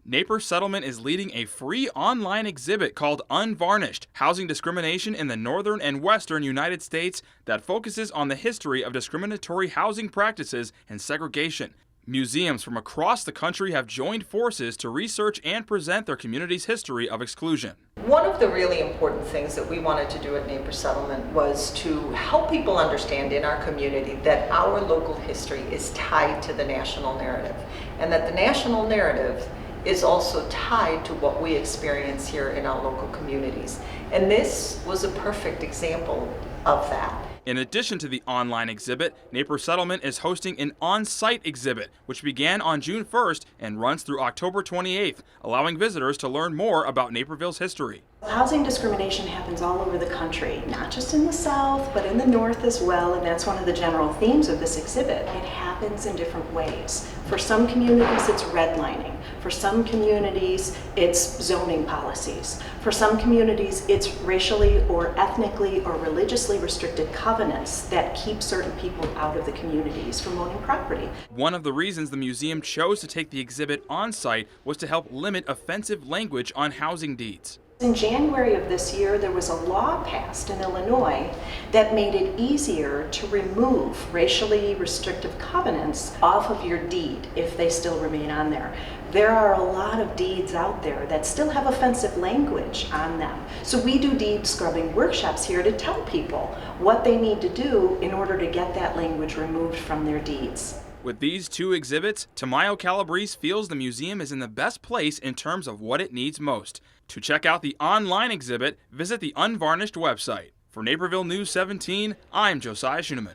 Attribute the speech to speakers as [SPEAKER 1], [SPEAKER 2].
[SPEAKER 1] Naperville Settlement is leading a free online exhibit called Unvarnished, Housing Discrimination in the Northern and Western United States, that focuses on the history of discriminatory housing practices and segregation. Museums from across the country have joined forces to research and present their community's history of exclusion.
[SPEAKER 2] One of the really important things that we wanted to do at Naperville Settlement was to help people understand in our community that our local history is tied to the national narrative, and that the national narrative is also tied to what we experience here in our local communities. And this was a perfect example of that.
[SPEAKER 1] In addition to the online exhibit, Naperville Settlement is hosting an on-site exhibit, which began on June 1st and runs through October 28th, allowing visitors to learn more about Naperville's history.
[SPEAKER 3] Housing discrimination happens all over the country, not just in the South, but in the North as well, and that's one of the general themes of this exhibit. It happens in different ways. For some communities, it's redlining. For some communities, it's zoning policies. For some communities, it's racially or ethnically or religiously restricted covenants that keep certain people out of the communities from owning property.
[SPEAKER 1] One of the reasons the museum chose to take the exhibit on-site was to help limit offensive language on housing deeds.
[SPEAKER 3] In January of this year, there was a law passed in Illinois that made it easier to remove racially restrictive covenants off of your deed if they still remain on there. There are a lot of deeds out there that still have offensive language on them. So we do deed scrubbing workshops here to tell people what they need to do in order to get that language removed from their deeds.
[SPEAKER 1] With these two exhibits, Tamayo-Calabrese feels the museum is in the best place in terms of what it needs most. To check out the online exhibit, visit the Unvarnished website. For Naperville News 17, I'm Josiah Schuneman.